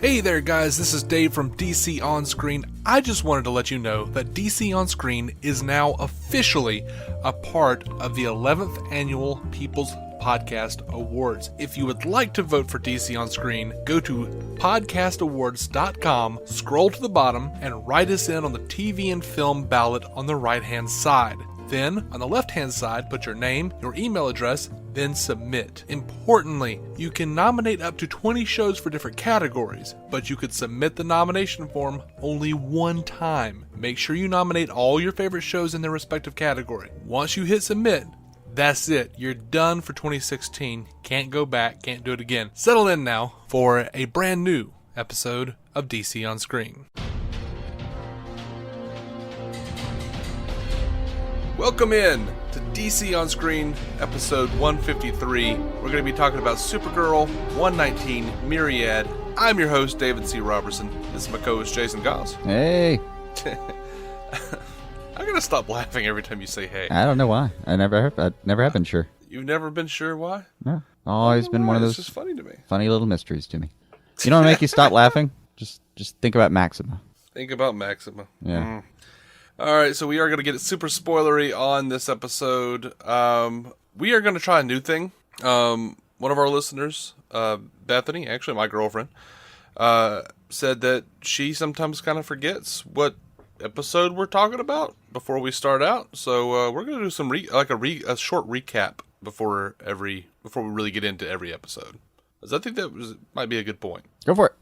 Hey there guys, this is Dave from DC On Screen. I just wanted to let you know that DC On Screen is now officially a part of the 11th Annual People's Podcast Awards. If you would like to vote for DC On Screen, go to podcastawards.com, scroll to the bottom, and write us in on the TV and film ballot on the right-hand side. Then, on the left-hand side, put your name, your email address, then submit. Importantly, you can nominate up to 20 shows for different categories, but you could submit the nomination form only one time. Make sure you nominate all your favorite shows in their respective category. Once you hit submit, that's it. You're done for 2016. Can't go back, can't do it again. Settle in now for a brand new episode of DC On Screen. Welcome in to DC On Screen, episode 153. We're going to be talking about Supergirl 1x19 Myriad. I'm your host, David C. Robertson. This is my co-host, Jason Goss. Hey. I'm going to stop laughing every time you say hey. I don't know why. I never have been sure. You've never been sure why? No. Always been one of those It's just funny to me. Funny little mysteries to me. You know what make you stop laughing? Just think about Maxima. Think about Maxima. Yeah. All right, so we are going to get super spoilery on this episode. We are going to try a new thing. One of our listeners, Bethany, actually my girlfriend, said that she sometimes kind of forgets what episode we're talking about before we start out. So we're going to do some a short recap before we really get into every episode. Because I think might be a good point. Go for it.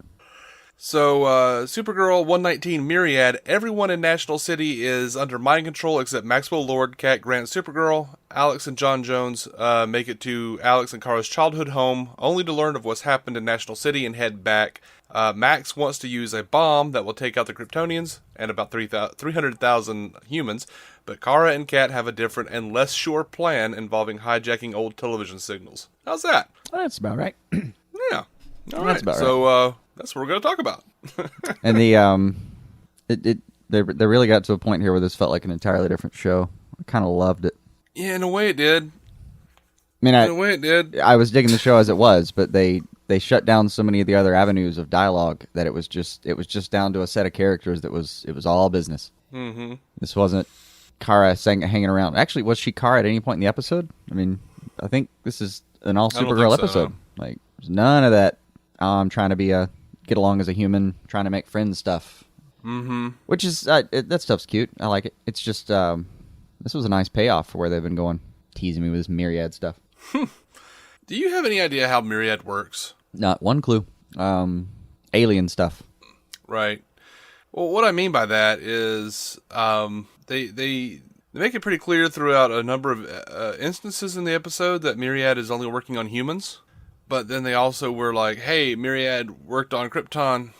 So, Supergirl 1x19 Myriad, everyone in National City is under mind control except Maxwell Lord, Cat Grant, Supergirl. Alex and John Jones make it to Alex and Kara's childhood home, only to learn of what's happened in National City and head back. Max wants to use a bomb that will take out the Kryptonians and about 300,000 humans, but Kara and Cat have a different and less sure plan involving hijacking old television signals. How's that? That's about right. Yeah. All right. That's about right. So, that's what we're going to talk about. And they really got to a point here where this felt like an entirely different show. I kind of loved it. Yeah, in a way it did. In a way it did. I was digging the show as it was, but they shut down so many of the other avenues of dialogue that it was just down to a set of characters that it was all business. Mm-hmm. This wasn't Kara hanging around. Actually, was she Kara at any point in the episode? I mean, I think this is an all Supergirl episode. Like, there's none of that. I'm trying to get along as a human, trying to make friends stuff. Mm-hmm. Which is, that stuff's cute. I like it. It's just, this was a nice payoff for where they've been going, teasing me with this Myriad stuff. Do you have any idea how Myriad works? Not one clue. Alien stuff. Right. Well, what I mean by that is, they make it pretty clear throughout a number of instances in the episode that Myriad is only working on humans. But then they also were like, hey, Myriad worked on Kryptonians.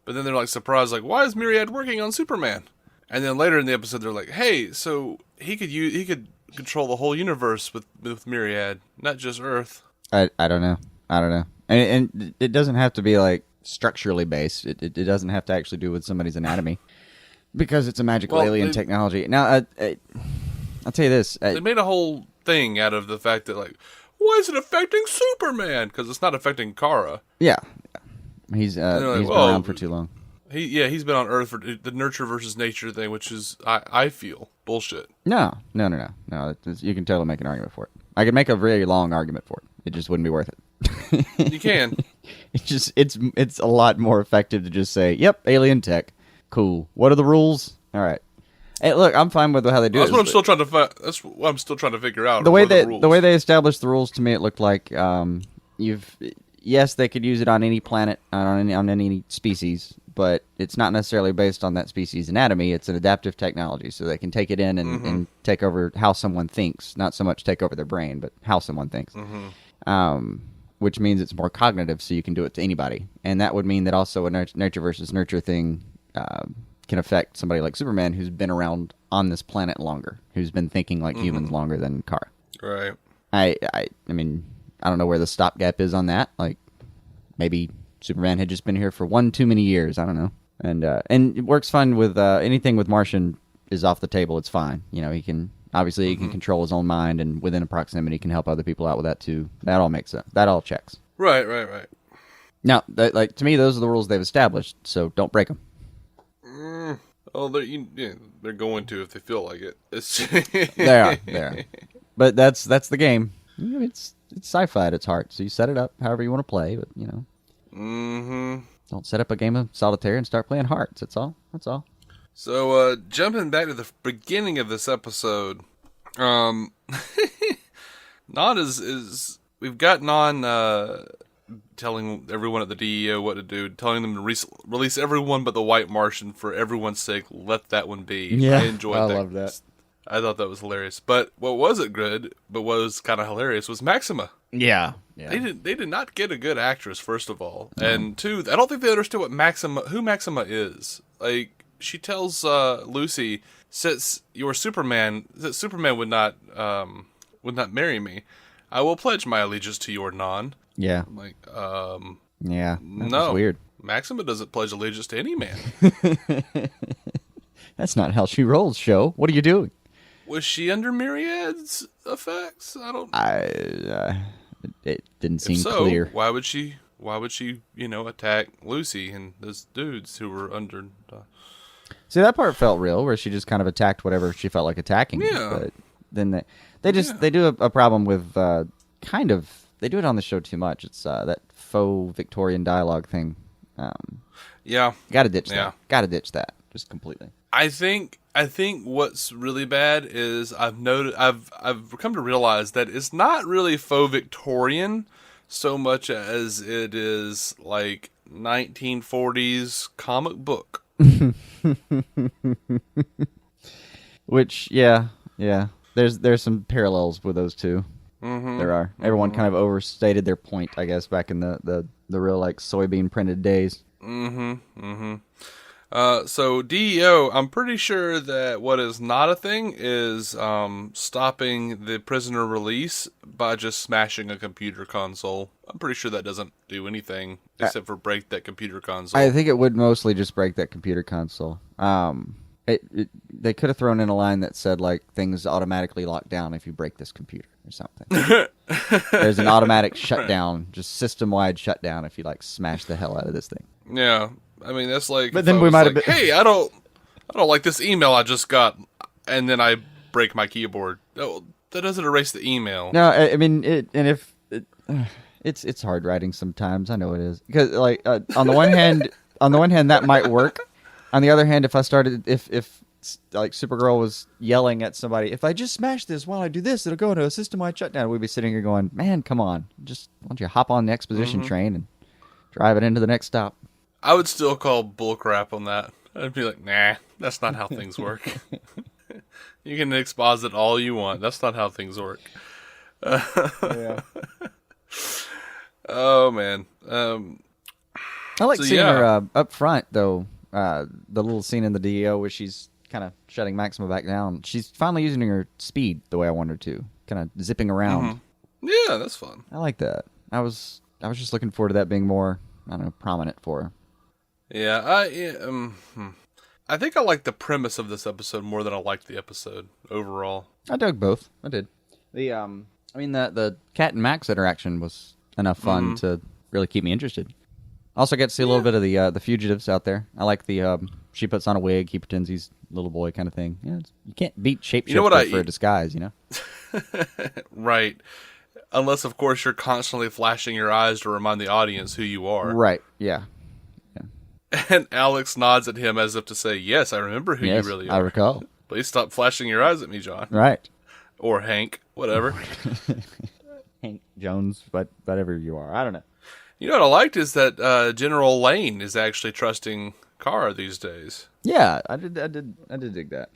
But then they're like surprised, like, why is Myriad working on Superman? And then later in the episode, they're like, hey, so he could control the whole universe with Myriad, not just Earth. I don't know. And it doesn't have to be like structurally based. It doesn't have to actually do with somebody's anatomy. Because it's a magical alien technology. Now, I'll tell you this. They made a whole thing out of the fact that, like, why is it affecting Superman? Because it's not affecting Kara. Yeah. He's been around for too long. He's been on Earth for the nurture versus nature thing, which is, I feel, bullshit. No. You can totally make an argument for it. I could make a very long argument for it. It just wouldn't be worth it. You can. It's a lot more effective to just say, yep, alien tech. Cool. What are the rules? All right. Hey, look, I'm fine with how they do it. That's what I'm still trying to figure out. The way they established the rules, to me, it looked like yes, they could use it on any planet, on any species, but it's not necessarily based on that species' anatomy. It's an adaptive technology, so they can take it in and take over how someone thinks, not so much take over their brain, but how someone thinks. Mm-hmm. Which means it's more cognitive, so you can do it to anybody. And that would mean that also a nature versus nurture thing can affect somebody like Superman, who's been around on this planet longer, who's been thinking like humans longer than Kara. Right. I mean, I don't know where the stopgap is on that. Like, maybe Superman had just been here for one too many years. I don't know. And it works fine with anything with Martian is off the table. It's fine. You know, he can control his own mind, and within a proximity can help other people out with that too. That all makes sense. That all checks. Right. Now, like to me, those are the rules they've established, so don't break them. Oh, they're going to if they feel like it. They are. But that's the game. It's sci-fi at its heart, so you set it up however you want to play, but don't set up a game of solitaire and start playing hearts. That's all. So, jumping back to the beginning of this episode, Not is we've got Non telling everyone at the DEO what to do, telling them to release everyone but the White Martian for everyone's sake. Let that one be. Yeah, I enjoyed that. I love that. I thought that was hilarious. But what wasn't good, but what was kind of hilarious, was Maxima. Yeah. They did not get a good actress, first of all, and two, I don't think they understood who Maxima is. Like, she tells Lucy, since you're Superman, that Superman would not marry me, I will pledge my allegiance to your Non. Yeah. I'm like, yeah. no, weird. Maxima doesn't pledge allegiance to any man. That's not how she rolls, Show. What are you doing? Was she under Myriad's effects? It didn't seem if so, clear. Why would she, attack Lucy and those dudes who were under... See, that part felt real, where she just kind of attacked whatever she felt like attacking. Yeah. But then they do a problem with they do it on the show too much. It's that faux Victorian dialogue thing. Yeah. Gotta ditch that. Gotta ditch that. Just completely. I think what's really bad is I've come to realize that it's not really faux Victorian so much as it is like 1940s comic book. Which, yeah. There's some parallels with those two. Mm-hmm. There are. Everyone kind of overstated their point, I guess, back in the real like soybean printed days. So DEO, I'm pretty sure that what is not a thing is stopping the prisoner release by just smashing a computer console. I'm pretty sure that doesn't do anything except for break that computer console. I think it would mostly just break that computer console. They could have thrown in a line that said like things automatically lock down if you break this computer or something. There's an automatic shutdown, just system-wide shutdown if you like smash the hell out of this thing. Yeah. I mean, that's like, but then we might have been... hey, I don't like this email I just got, and then I break my keyboard. Oh, that doesn't erase the email. No, I mean, it's hard writing sometimes. I know it is, because like on the one hand, that might work. On the other hand, if like Supergirl was yelling at somebody, if I just smash this while I do this, it'll go into a system-wide shutdown. We'd be sitting here going, man, come on, just why don't you hop on the exposition train and drive it into the next stop. I would still call bullcrap on that. I'd be like, nah, that's not how things work. You can exposit all you want. That's not how things work. Yeah. Oh, man. I like seeing her up front, though. The little scene in the DEO where she's kind of shutting Maxima back down. She's finally using her speed the way I want her to. Kind of zipping around. Mm-hmm. Yeah, that's fun. I like that. I was just looking forward to that being more, I don't know, prominent for her. Yeah, I think I like the premise of this episode more than I liked the episode overall. I dug both. I did. The Cat and Max interaction was enough fun to really keep me interested. Also get to see a little bit of the fugitives out there. I like the she puts on a wig, he pretends he's a little boy kind of thing. Yeah, you can't beat shapeshifter for a disguise, you know? Right. Unless, of course, you're constantly flashing your eyes to remind the audience who you are. Right, yeah. And Alex nods at him as if to say, yes, I remember who you really are. I recall. Please stop flashing your eyes at me, John. Right. Or Hank, whatever. Hank Jones, whatever you are. I don't know. You know what I liked is that General Lane is actually trusting Kara these days. Yeah, I did dig that.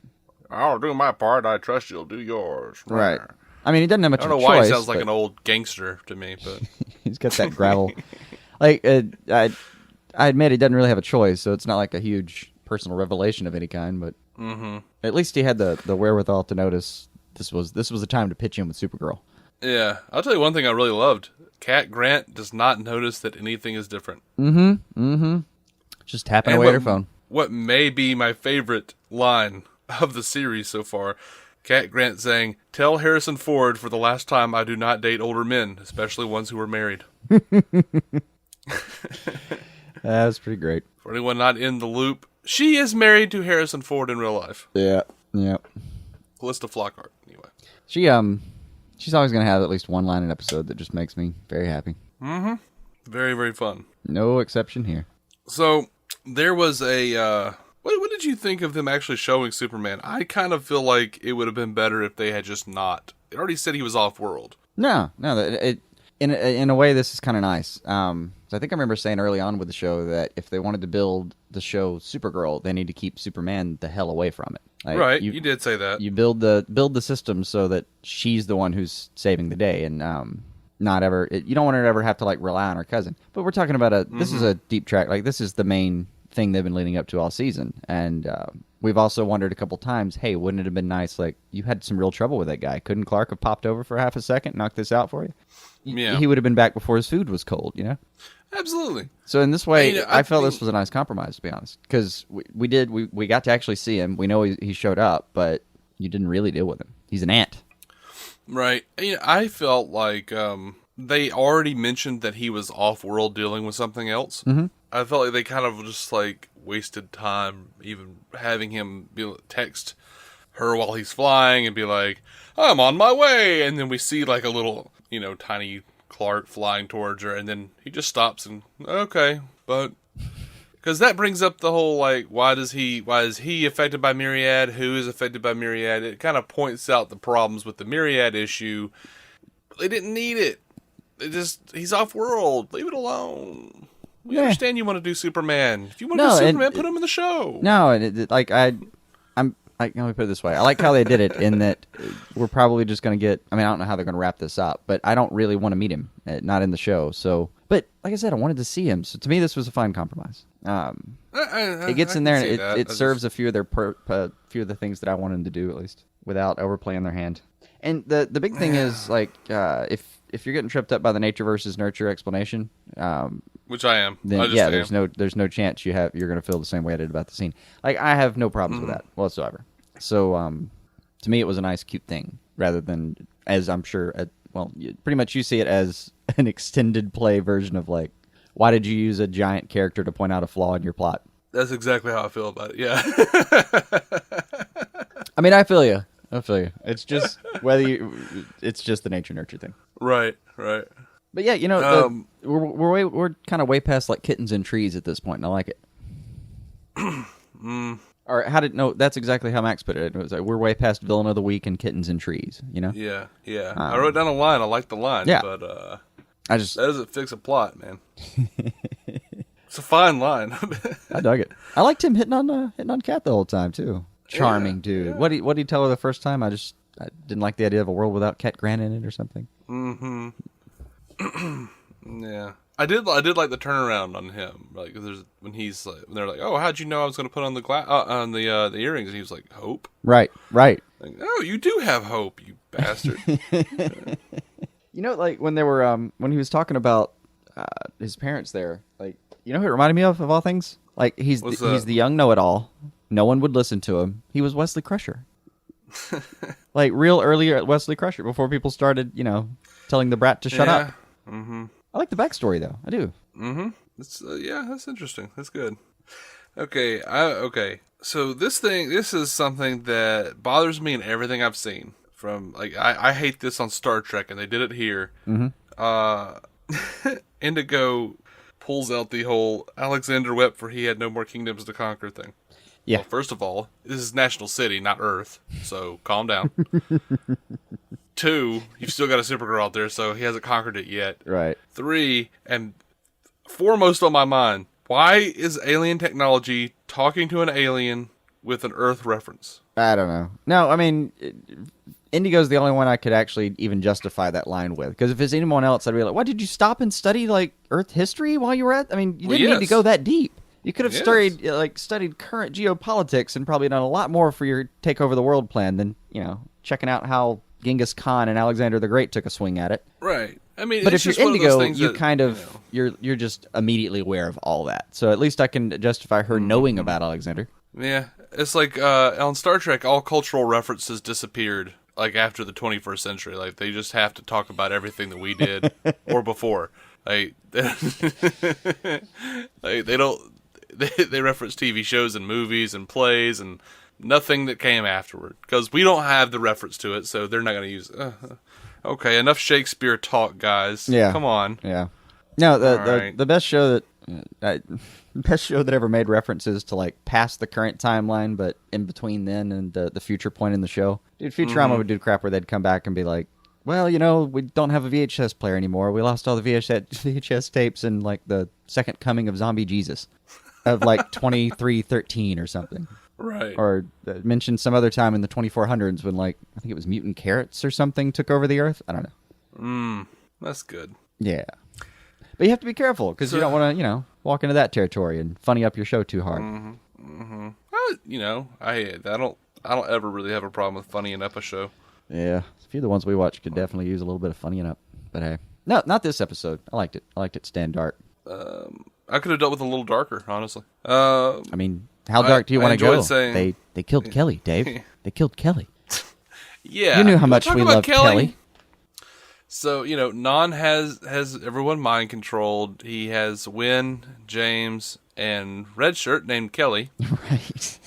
I'll do my part. I trust you'll do yours. Right. I mean, he doesn't have much of a choice. I don't know why he sounds like an old gangster to me, but he's got that gravel. Like, I admit he doesn't really have a choice, so it's not like a huge personal revelation of any kind. But at least he had the wherewithal to notice this was the time to pitch in with Supergirl. Yeah, I'll tell you one thing I really loved. Cat Grant does not notice that anything is different. Just tapping away at her phone. What may be my favorite line of the series so far, Cat Grant saying, "Tell Harrison Ford for the last time I do not date older men, especially ones who are married." That was pretty great. For anyone not in the loop, she is married to Harrison Ford in real life. Yeah. Callista Flockhart, anyway. She's always going to have at least one line in an episode that just makes me very happy. Mm-hmm. Very, very fun. No exception here. So, there was a... What did you think of them actually showing Superman? I kind of feel like it would have been better if they had just not. It already said he was off-world. No. In a way, this is kind of nice. So I think I remember saying early on with the show that if they wanted to build the show Supergirl, they need to keep Superman the hell away from it. Like, right, you did say that. You build the system so that she's the one who's saving the day, and not ever. You don't want her to ever have to like rely on her cousin. But we're talking about this is a deep track. Like this is the main thing they've been leading up to all season, and we've also wondered a couple times, hey, wouldn't it have been nice, like, you had some real trouble with that guy, couldn't Clark have popped over for half a second, knocked this out for you? Yeah. He would have been back before his food was cold, you know? Absolutely. So in this way, I felt this was a nice compromise, to be honest, because we got to actually see him. We know he showed up, but you didn't really deal with him. He's an ant. Right. I felt like they already mentioned that he was off-world dealing with something else. Mm-hmm. I felt like they kind of just like wasted time even having him text her while he's flying and be like, I'm on my way. And then we see like a little, tiny Clark flying towards her. And then he just stops and, okay. But because that brings up the whole, like, why is he affected by Myriad? Who is affected by Myriad? It kind of points out the problems with the Myriad issue. They didn't need it. He's off-world. Leave it alone. We understand you want to do Superman. If you want to do Superman, put him in the show. No, and let me put it this way. I like how they did it in that we're probably just going to get... I mean, I don't know how they're going to wrap this up, but I don't really want to meet him, not in the show. So, but like I said, I wanted to see him. So to me, this was a fine compromise. It gets in there and it serves a few of the things that I wanted them to do, at least, without overplaying their hand. And the big thing is, like, if you're getting tripped up by the nature versus nurture explanation... which I am. Then there's no chance you're going to feel the same way I did about the scene. Like, I have no problems with that whatsoever. So, to me, it was a nice, cute thing, rather than, as I'm sure, pretty much you see it as an extended play version of, like, why did you use a giant character to point out a flaw in your plot? That's exactly how I feel about it, yeah. I mean, I feel you. It's just it's just the nature nurture thing. Right. But yeah, we're kind of way past like kittens and trees at this point, and I like it. Or that's exactly how Max put it. It was like, we're way past villain of the week and kittens and trees, you know? Yeah. I wrote down a line. I like the line, but that doesn't fix a plot, man. It's a fine line. I dug it. I liked him hitting on Kat the whole time too. Charming dude. Yeah. What did he tell her the first time? I didn't like the idea of a world without Kat Grant in it or something. Mm-hmm. Yeah, I did like the turnaround on him. Like, when they're like, "Oh, how'd you know I was going to put on the earrings?" And he was like, "Hope." Right. Like, oh, you do have hope, you bastard. Like when they were when he was talking about his parents there, like, who it reminded me of all things? Like, he's the young know-it-all. No one would listen to him. He was Wesley Crusher. Like, real early Wesley Crusher, before people started, telling the brat to shut up. Mm-hmm. I like the backstory, though. I do. Mm-hmm. That's interesting. That's good. Okay. Okay. So this is something that bothers me in everything I've seen. From, like, I hate this on Star Trek, and they did it here. Mm-hmm. Indigo pulls out the whole Alexander wept for he had no more kingdoms to conquer thing. Yeah. Well, first of all, this is National City, not Earth, so calm down. 2, you've still got a Supergirl out there, so he hasn't conquered it yet. Right. 3, and foremost on my mind, why is alien technology talking to an alien with an Earth reference? I don't know. No, I mean, Indigo's the only one I could actually even justify that line with. Because if it's anyone else, I'd be like, what, did you stop and study, like, Earth history while you were at... I mean, you didn't need to go that deep. You could have studied current geopolitics and probably done a lot more for your take over the world plan than, checking out how Genghis Khan and Alexander the Great took a swing at it. Right. I mean, but if you're Indigo, you that, you're just immediately aware of all that. So at least I can justify her knowing about Alexander. Yeah. It's like on Star Trek, all cultural references disappeared, like, after the 21st century. Like, they just have to talk about everything that we did or before. Like, they don't. They reference TV shows and movies and plays and nothing that came afterward because we don't have the reference to it, so they're not going to use it. Okay, enough Shakespeare talk, guys. Yeah, come on. Yeah. No, Right. the best show that ever made references to like past the current timeline, but in between then and the future point in the show. Dude, Futurama would do crap where they'd come back and be like, well, we don't have a VHS player anymore. We lost all the VHS tapes in like the second coming of Zombie Jesus of like 2313 or something. Right. Or mention some other time in the 2400s when like, I think it was mutant carrots or something took over the earth. I don't know. That's good. Yeah. But you have to be careful because you don't want to, walk into that territory and funny up your show too hard. I don't ever really have a problem with funnying up a show. Yeah. A few of the ones we watch could definitely use a little bit of funnying up. But hey. No, not this episode. I liked it. I liked it stand dark. I could have dealt with a little darker, honestly. I mean, how dark do you want to go? Saying, they killed Kelly, Dave. They killed Kelly. Yeah. You knew how much we loved Kelly. So, Non has everyone mind controlled. He has Wynn, James, and Red Shirt named Kelly. Right.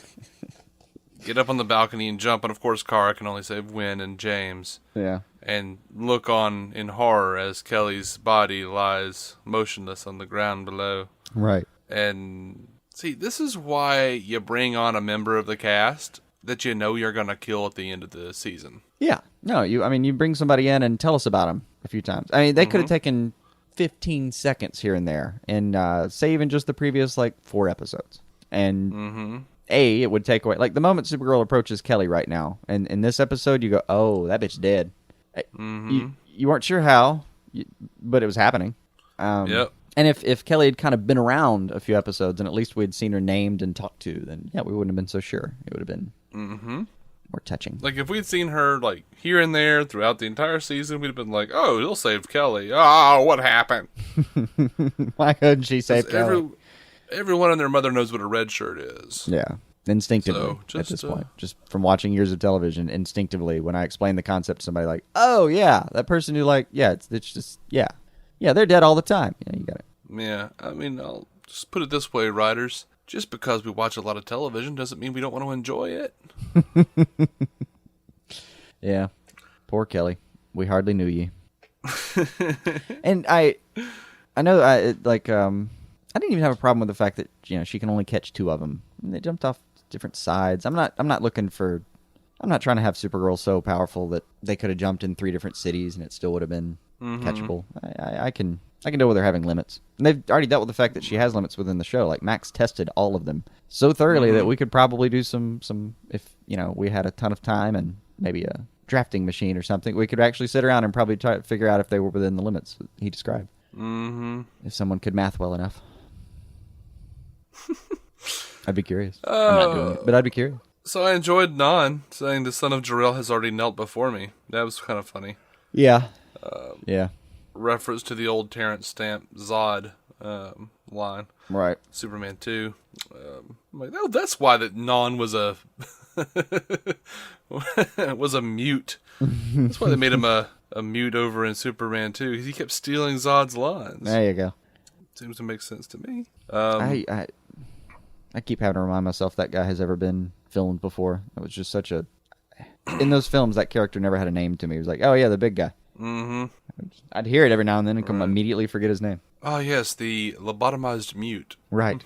Get up on the balcony and jump, and of course Kara can only save Wynn and James. Yeah. And look on in horror as Kelly's body lies motionless on the ground below. Right. And see, this is why you bring on a member of the cast that you know you're going to kill at the end of the season. Yeah. No, you bring somebody in and tell us about them a few times. I mean, they could have taken 15 seconds here and there and say even just the previous, 4 episodes. And it would take away... Like, the moment Supergirl approaches Kelly right now, and in this episode, you go, oh, that bitch dead. You weren't sure how, but it was happening. Yep. And if Kelly had kind of been around a few episodes and at least we'd seen her named and talked to, then yeah, we wouldn't have been so sure. It would have been more touching. Like if we'd seen her here and there throughout the entire season, we'd have been like, "Oh, he'll save Kelly." Oh, what happened? Why couldn't she save Kelly? Everyone and their mother knows what a red shirt is. Yeah, instinctively at this point, just from watching years of television, instinctively, when I explain the concept to somebody, like, "Oh yeah, that person who it's just yeah, they're dead all the time." Yeah, you got it. Yeah, I mean, I'll just put it this way, writers. Just because we watch a lot of television doesn't mean we don't want to enjoy it. Yeah. Poor Kelly. We hardly knew ye. And I know I didn't even have a problem with the fact that, she can only catch 2 of them. And they jumped off different sides. I'm not trying to have Supergirl so powerful that they could have jumped in 3 different cities and it still would have been catchable. I can deal with her having limits. And they've already dealt with the fact that she has limits within the show. Like, Max tested all of them so thoroughly that we could probably do some if, we had a ton of time and maybe a drafting machine or something, we could actually sit around and probably try to figure out if they were within the limits that he described. If someone could math well enough. I'd be curious. I'm not doing it, but I'd be curious. So I enjoyed Non saying the son of Jor-El has already knelt before me. That was kind of funny. Yeah. Yeah. Reference to the old Terrence Stamp Zod line. Right. Superman 2. That's why that Non was a was a mute. That's why they made him a mute over in Superman 2. He kept stealing Zod's lines. There you go. Seems to make sense to me. I keep having to remind myself that guy has ever been filmed before. It was just such a... In those films, that character never had a name to me. He was like, oh yeah, the big guy. I'd hear it every now and then and immediately forget his name. Oh yes, the lobotomized mute. Right.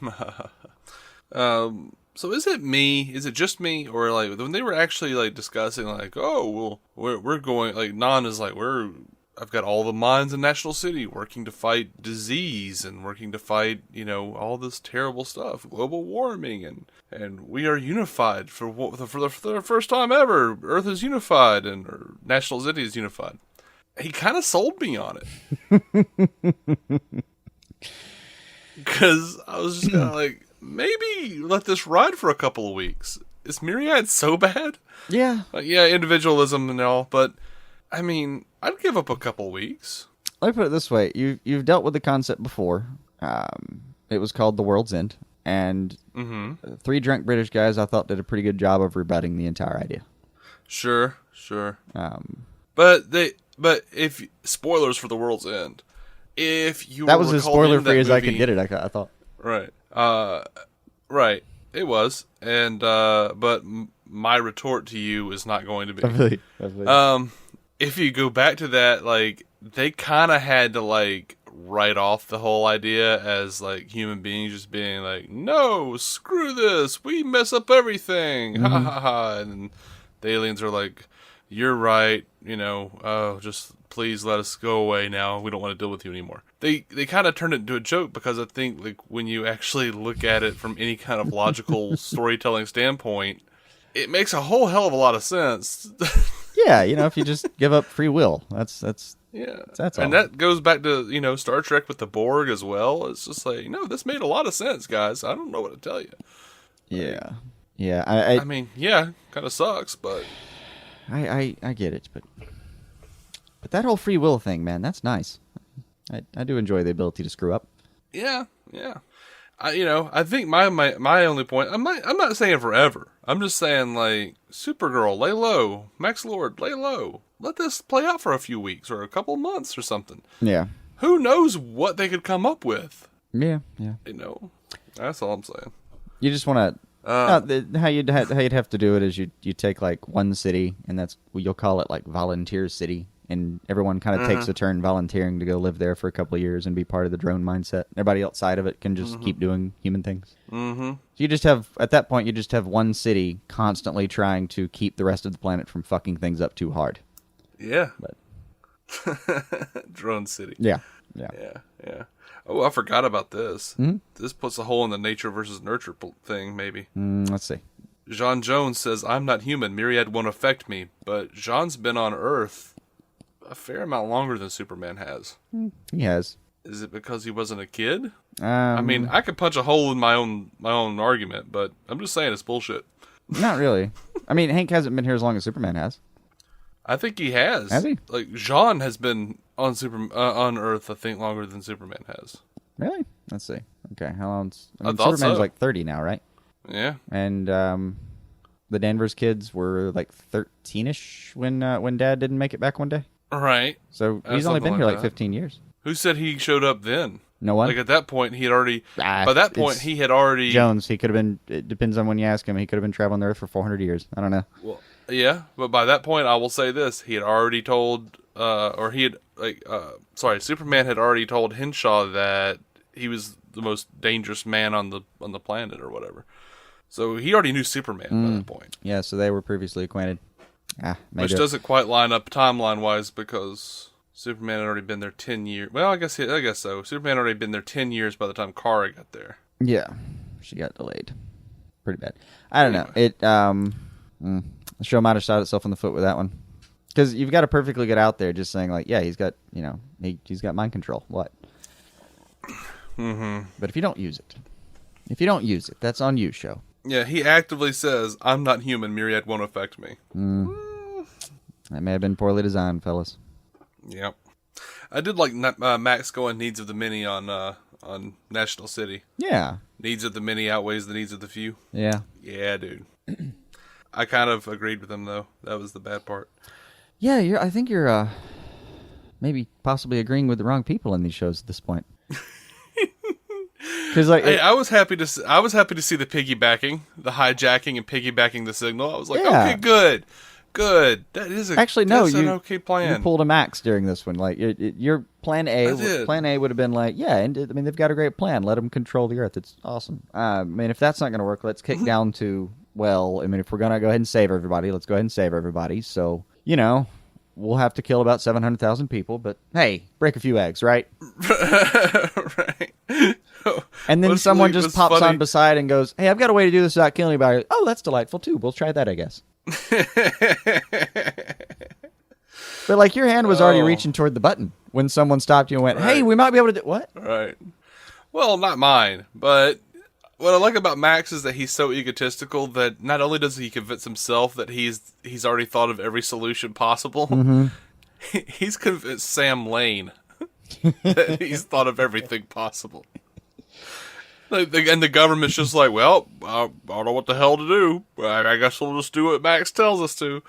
So is it me? Is it just me, or when they were actually discussing oh well, we're going Non is I've got all the minds in National City working to fight disease and working to fight all this terrible stuff, global warming, and we are unified for the first time ever. Earth is unified and National City is unified. He kind of sold me on it. Because I was just kind of maybe let this ride for a couple of weeks. Is Myriad so bad? Yeah. Yeah, individualism and all, but, I mean, I'd give up a couple of weeks. Let me put it this way. You've dealt with the concept before. It was called The World's End. And 3 drunk British guys, I thought, did a pretty good job of rebutting the entire idea. Sure. But if spoilers for The World's End, if you That were was as recalling spoiler that free as I movie- could get it. I thought. Right. Right. It was, and but my retort to you is not going to be. If you go back to that, like they kind of had to like write off the whole idea as like human beings just being like, no, screw this, we mess up everything, ha ha ha, and the aliens are like, you're right, just please let us go away now. We don't want to deal with you anymore. They kind of turned it into a joke because I think like when you actually look at it from any kind of logical storytelling standpoint, it makes a whole hell of a lot of sense. Yeah, if you just give up free will, that's all. And that goes back to Star Trek with the Borg as well. It's just like this made a lot of sense, guys. I don't know what to tell you. Yeah, I mean, yeah, kind of sucks, but I get it, but that whole free will thing, man, that's nice. I do enjoy the ability to screw up. Yeah. I think my only point. I'm not saying forever. I'm just saying like Supergirl, lay low. Max Lord, lay low. Let this play out for a few weeks or a couple months or something. Yeah. Who knows what they could come up with? Yeah. That's all I'm saying. You just want to. How you'd have to do it is you take like one city, and you'll call it like volunteer city, and everyone kind of takes a turn volunteering to go live there for a couple of years and be part of the drone mindset. Everybody outside of it can just keep doing human things. Mm-hmm. So you just have, at that point, you just have one city constantly trying to keep the rest of the planet from fucking things up too hard. Yeah. Drone city. Yeah. Oh, I forgot about this. Mm-hmm. This puts a hole in the nature versus nurture thing, maybe. Let's see. Jean Jones says, I'm not human. Myriad won't affect me. But Jean's been on Earth a fair amount longer than Superman has. He has. Is it because he wasn't a kid? I mean, I could punch a hole in my own argument, but I'm just saying it's bullshit. Not really. I mean, Hank hasn't been here as long as Superman has. I think he has. Has he? Like, Jean has been on on Earth, I think, longer than Superman has. Really? Let's see. Okay, how long? I thought Superman's so. like 30 now, right? Yeah. And the Danvers kids were like 13-ish when Dad didn't make it back one day. Right. So he's only been here like 15 years. Who said he showed up then? No one. Like at that point, he had already. By that point, he had already. Jones. He could have been. It depends on when you ask him. He could have been traveling the Earth for 400 years. I don't know. Well, yeah, but by that point, I will say this: he had already told, Superman had already told Henshaw that he was the most dangerous man on the planet or whatever. So he already knew Superman by that point. Yeah, so they were previously acquainted. Which doesn't quite line up timeline-wise because Superman had already been there 10 years. Well, I guess so. Superman had already been there 10 years by the time Kara got there. Yeah, she got delayed. Pretty bad. I don't know. It the show might have shot itself in the foot with that one. Because you've got to perfectly get out there just saying, like, yeah, he's got, he's got mind control. What? Mm-hmm. But if you don't use it, that's on you, show. Yeah, he actively says, I'm not human, Myriad won't affect me. That may have been poorly designed, fellas. Yep. I did like Max going needs of the many on National City. Yeah. Needs of the many outweighs the needs of the few. Yeah. Yeah, dude. I kind of agreed with him, though. That was the bad part. Yeah, I think you're maybe possibly agreeing with the wrong people in these shows at this point. Because I was happy to see the piggybacking, the hijacking and piggybacking the signal. I was like, okay, good. That is an okay plan. You pulled a Max during this one. Like your plan A. Plan A would have been like, they've got a great plan. Let them control the Earth. It's awesome. If that's not going to work, let's kick down to if we're going to go ahead and save everybody, let's go ahead and save everybody. So we'll have to kill about 700,000 people, but hey, break a few eggs, right? Right. And then someone just pops on beside and goes, hey, I've got a way to do this without killing anybody. Oh, that's delightful too. We'll try that, I guess. But like your hand was already reaching toward the button when someone stopped you and went, hey, we might be able to do what? Right. Well, not mine, but what I like about Max is that he's so egotistical that not only does he convince himself that he's already thought of every solution possible, he's convinced Sam Lane that he's thought of everything possible. And the government's just like, well, I don't know what the hell to do. I guess we'll just do what Max tells us to.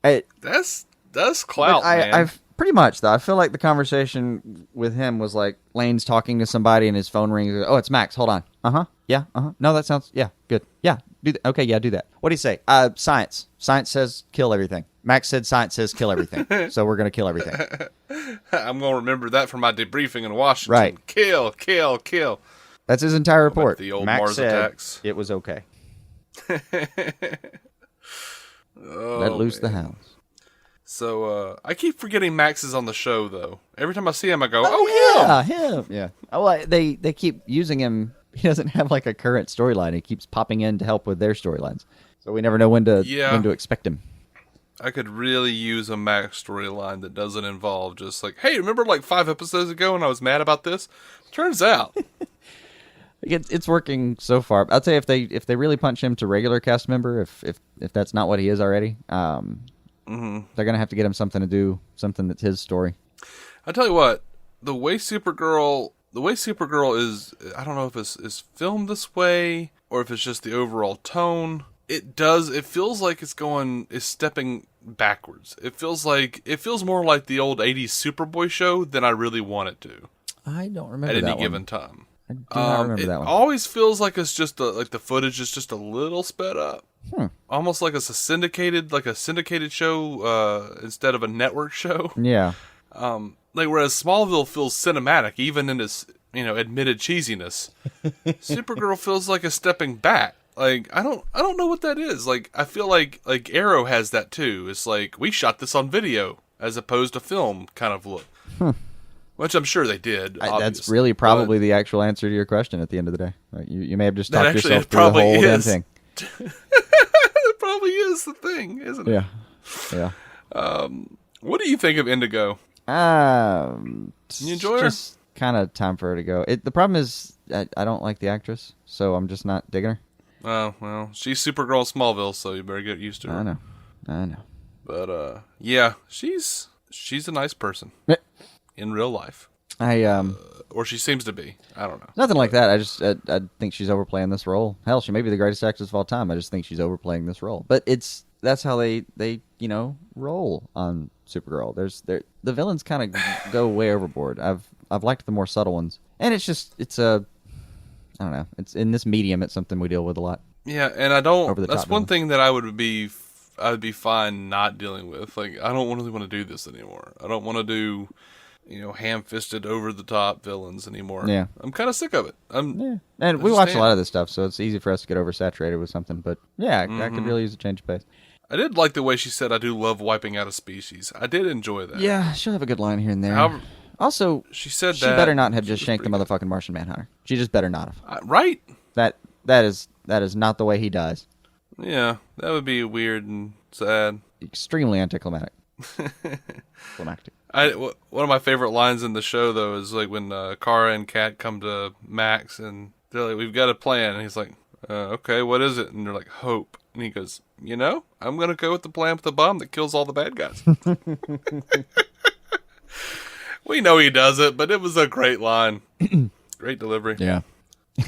That's clout, man. Pretty much, though. I feel like the conversation with him was like Lane's talking to somebody and his phone rings. Oh, it's Max. Hold on. Uh-huh. Yeah. Uh-huh. No, that sounds... Yeah, good. Yeah. Do that. Okay, yeah, do that. What do you say? Science. Science says kill everything. Max said science says kill everything. So we're going to kill everything. I'm going to remember that for my debriefing in Washington. Right. Kill, kill, kill. That's his entire report. The old Max Mars said attacks. It was okay. Oh, Let loose the hounds. So, I keep forgetting Max is on the show, though. Every time I see him, I go, oh, him. Yeah. Oh, well, they keep using him. He doesn't have like a current storyline. He keeps popping in to help with their storylines. So we never know when to expect him. I could really use a Max storyline that doesn't involve just like, hey, remember like 5 episodes ago when I was mad about this? Turns out. It's working so far. I'll tell you, if they really punch him to regular cast member, if that's not what he is already, they're gonna have to get him something to do, something that's his story. I tell you what, the way Supergirl is, I don't know if it's filmed this way or if it's just the overall tone. It feels like it's stepping backwards. It feels more like the old 80s Superboy show than I really want it to. I don't remember at that any one. given time. I do not remember that one. It always feels like it's just like the footage is just a little sped up. Almost like it's a syndicated show instead of a network show. Yeah. Like whereas Smallville feels cinematic, even in its admitted cheesiness, Supergirl feels like a stepping back. Like I don't know what that is. Like I feel like Arrow has that too. It's like we shot this on video as opposed to film kind of look. Which I'm sure they did. That's really probably the actual answer to your question at the end of the day. Like, you may have just talked yourself through the probably whole damn is. thing. That probably is the thing, isn't it? Yeah. What do you think of Indigo? You enjoy her? Just kind of time for her to go. The problem is I don't like the actress, so I'm just not digging her. Oh, well, she's Supergirl in Smallville, so you better get used to her. I know. But, yeah, she's a nice person. In real life. Or she seems to be. I don't know. Nothing like that. I think she's overplaying this role. Hell, she may be the greatest actress of all time. I just think she's overplaying this role. But that's how they roll on Supergirl. The villains kind of go way overboard. I've liked the more subtle ones. And I don't know. It's in this medium, it's something we deal with a lot. Yeah, and that's one thing that I would be fine not dealing with. Like I don't really want to do this anymore. I don't want to do ham-fisted, over-the-top villains anymore. Yeah. I'm kind of sick of it. And we watch a lot of this stuff, so it's easy for us to get oversaturated with something. But, yeah, I could really use a change of pace. I did like the way she said, I do love wiping out a species. I did enjoy that. Yeah, she'll have a good line here and there. However, also, she better not have just shanked the motherfucking Martian Manhunter. She just better not have. Right? That is not the way he dies. Yeah, that would be weird and sad. Extremely anticlimactic. Climactic. One of my favorite lines in the show, though, is like when Kara and Kat come to Max and they're like, we've got a plan. And he's like, okay, what is it? And they're like, hope. And he goes, I'm going to go with the plan with the bomb that kills all the bad guys. We know he does it, but it was a great line. Great delivery. Yeah.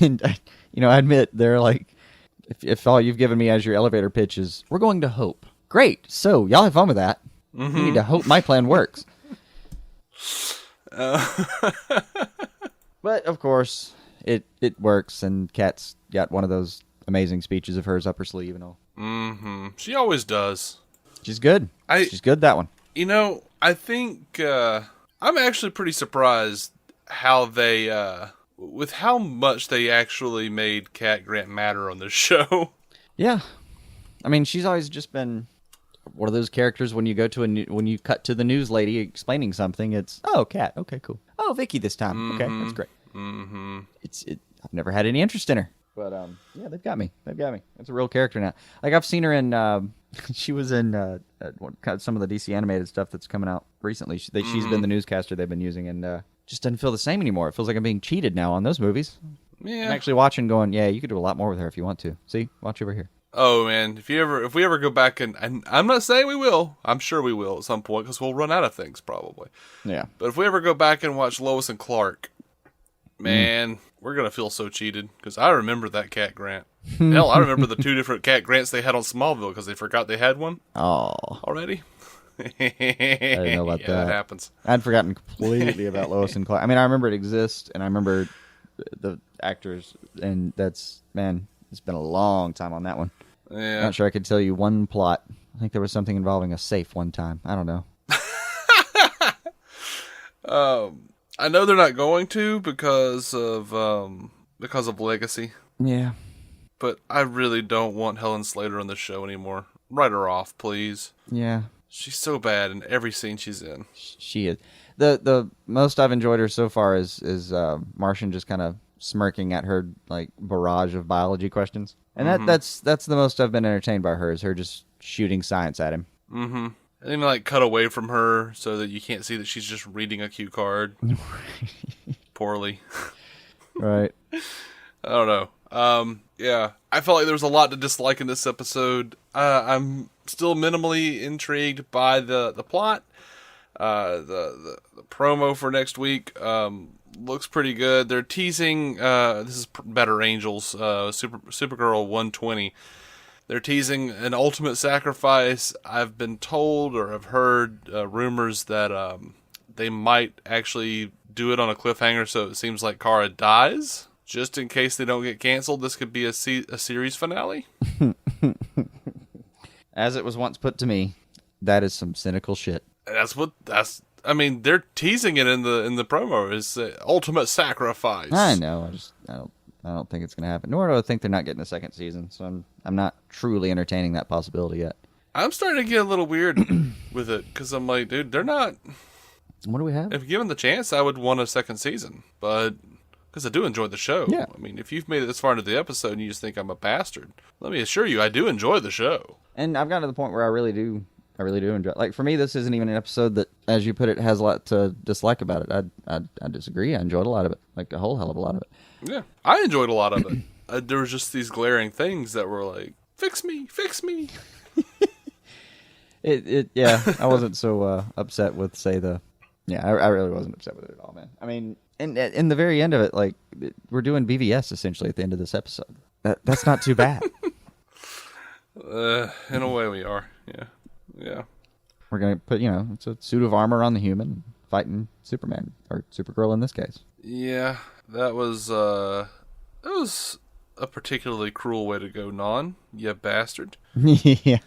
And, I admit, they're like, if all you've given me as your elevator pitch is, we're going to hope. Great. So, y'all have fun with that. You need to hope my plan works. But, of course, it works, and Kat's got one of those amazing speeches of hers up her sleeve and all. She always does. She's good. She's good, that one. I think I'm actually pretty surprised how they, with how much they actually made Kat Grant matter on this show. Yeah. I mean, she's always just been one of those characters when you go to when you cut to the news lady explaining something, it's, oh, Kat, okay, cool. Oh, Vicky this time. Okay, that's great. I've never had any interest in her. But, yeah, they've got me. It's a real character now. Like, I've seen her in, she was in some of the DC animated stuff that's coming out recently. She's been the newscaster they've been using, and just doesn't feel the same anymore. It feels like I'm being cheated now on those movies. Yeah. I'm actually watching going, yeah, you could do a lot more with her if you want to. See? Watch over here. Oh, man. If we ever go back, and I'm not saying we will. I'm sure we will at some point, because we'll run out of things, probably. Yeah. But if we ever go back and watch Lois and Clark, man, we're going to feel so cheated, because I remember that Cat Grant. Hell, I remember the 2 different Cat Grants they had on Smallville, because they forgot they had one. Oh. Already. I didn't know about yeah, that. That happens. I'd forgotten completely about Lois and Clark. I mean, I remember it exists, and I remember the actors, and it's been a long time on that one. Yeah. Not sure I could tell you one plot. I think there was something involving a safe one time. I don't know. I know they're not going to because of legacy. Yeah. But I really don't want Helen Slater on the show anymore. Write her off, please. Yeah. She's so bad in every scene she's in. She is. The most I've enjoyed her so far is Martian just kind of smirking at her like barrage of biology questions. And that's the most I've been entertained by her, is her just shooting science at him. Mm-hmm. And then like cut away from her so that you can't see that she's just reading a cue card. Poorly. Right. I don't know. Yeah. I felt like there was a lot to dislike in this episode. I'm still minimally intrigued by the plot. The promo for next week looks pretty good. They're teasing, this is Better Angels, Supergirl 1x19. They're teasing an ultimate sacrifice. I've been told or have heard rumors that they might actually do it on a cliffhanger, so it seems like Kara dies. Just in case they don't get canceled, this could be a series finale. As it was once put to me, that is some cynical shit. I mean, they're teasing it in the promo. It's ultimate sacrifice. I know. I don't think it's going to happen. Nor do I think they're not getting a second season. So I'm not truly entertaining that possibility yet. I'm starting to get a little weird with it because I'm like, dude, they're not. What do we have? If given the chance, I would want a second season, but because I do enjoy the show. Yeah. I mean, if you've made it this far into the episode and you just think I'm a bastard, let me assure you, I do enjoy the show. And I've gotten to the point where I really do enjoy it. Like, for me, this isn't even an episode that, as you put it, has a lot to dislike about it. I disagree. I enjoyed a lot of it. Like, a whole hell of a lot of it. Yeah, I enjoyed a lot of it. There was just these glaring things that were like, fix me. Yeah, I wasn't so upset with, say, I really wasn't upset with it at all, man. I mean, in the very end of it, like, we're doing BVS, essentially, at the end of this episode. That's not too bad. In a way we are, yeah. We're going to put, it's a suit of armor on the human fighting Superman, or Supergirl in this case. Yeah, that was a particularly cruel way to go, Non, you bastard. Yeah.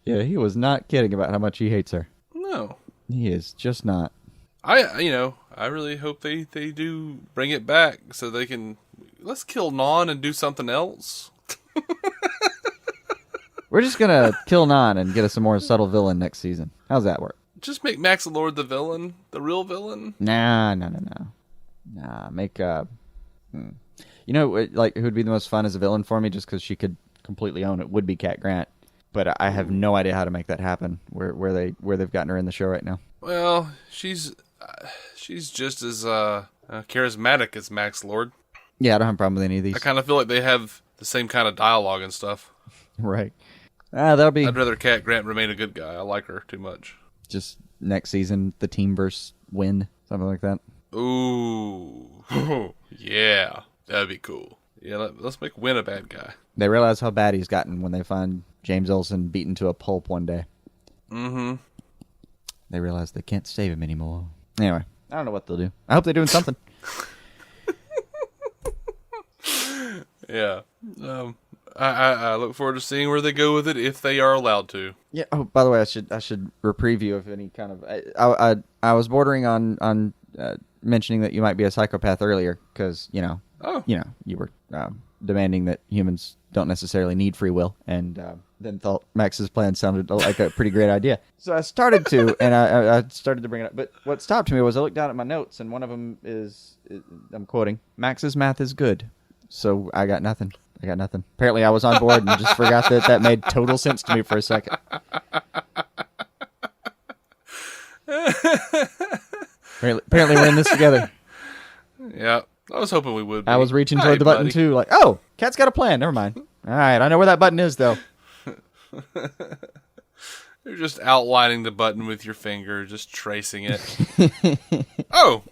Yeah, he was not kidding about how much he hates her. No. He is just not. I really hope they do bring it back so they can, let's kill Non and do something else. We're just going to kill Non and get us a more subtle villain next season. How's that work? Just make Maxwell Lord the villain, the real villain. Nah, make, like, who would be the most fun as a villain for me, just because she could completely own it, would be Cat Grant. But I have no idea how to make that happen, where they've gotten her in the show right now. Well, she's just as charismatic as Max Lord. Yeah, I don't have a problem with any of these. I kind of feel like they have the same kind of dialogue and stuff. Right. That'll be... I'd rather Cat Grant remain a good guy. I like her too much. Just next season, the team versus win, something like that. Ooh. Yeah, that'd be cool. Yeah, let's make Win a bad guy. They realize how bad he's gotten when they find James Olsen beaten to a pulp one day. Mm-hmm. They realize they can't save him anymore. Anyway, I don't know what they'll do. I hope they're doing something. Yeah. I look forward to seeing where they go with it if they are allowed to. Yeah. Oh, by the way, I should reprieve you of any kind of. I was bordering on mentioning that you might be a psychopath earlier because you were demanding that humans don't necessarily need free will, and then thought Max's plan sounded like a pretty great idea. So I started to, and I started to bring it up. But what stopped me was I looked down at my notes, and one of them is I'm quoting, "Max's math is good." So I got nothing. Apparently I was on board and just forgot that made total sense to me for a second. Apparently we're in this together. Yeah, I was hoping we would be. I was reaching toward the button too, like, oh, Cat's got a plan. Never mind. All right, I know where that button is, though. You're just outlining the button with your finger, just tracing it. Oh!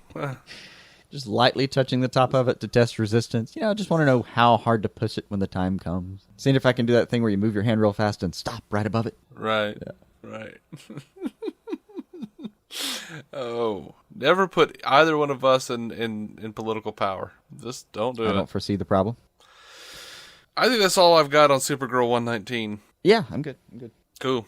Just lightly touching the top of it to test resistance. I just want to know how hard to push it when the time comes. Seeing if I can do that thing where you move your hand real fast and stop right above it. Right. Yeah. Right. Oh, never put either one of us in political power. Just don't do it. I don't foresee the problem. I think that's all I've got on Supergirl 119. Yeah, I'm good. Cool.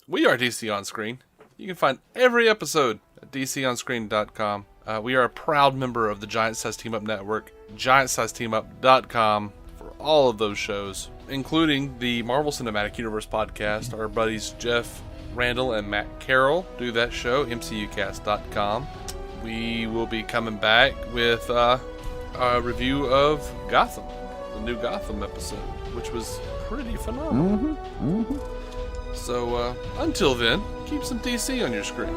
We are DC On Screen. You can find every episode at dconscreen.com. We are a proud member of the Giant Size Team Up Network, giantsizeteamup.com, for all of those shows, including the Marvel Cinematic Universe podcast. Our buddies Jeff Randall and Matt Carroll do that show, mcucast.com. We will be coming back with a review of Gotham, the new Gotham episode, which was pretty phenomenal. So until then, keep some DC on your screen.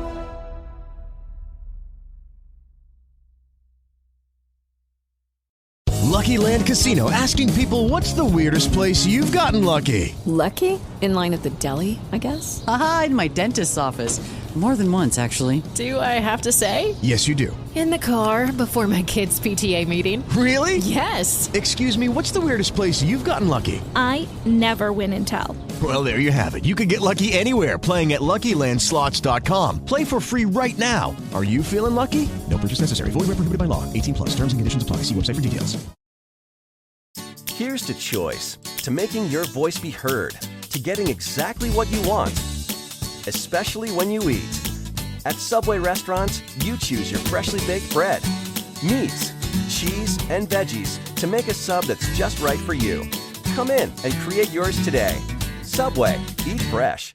Lucky Land Casino, asking people, what's the weirdest place you've gotten lucky? Lucky? In line at the deli, I guess? Aha, in my dentist's office. More than once, actually. Do I have to say? Yes, you do. In the car before my kids' PTA meeting. Really? Yes. Excuse me, what's the weirdest place you've gotten lucky? I never win and tell. Well, there you have it. You can get lucky anywhere, playing at LuckyLandSlots.com. Play for free right now. Are you feeling lucky? No purchase necessary. Void where prohibited by law. 18+. Terms and conditions apply. See website for details. Here's to choice, to making your voice be heard, to getting exactly what you want, especially when you eat. At Subway restaurants, you choose your freshly baked bread, meats, cheese, and veggies to make a sub that's just right for you. Come in and create yours today. Subway, eat fresh.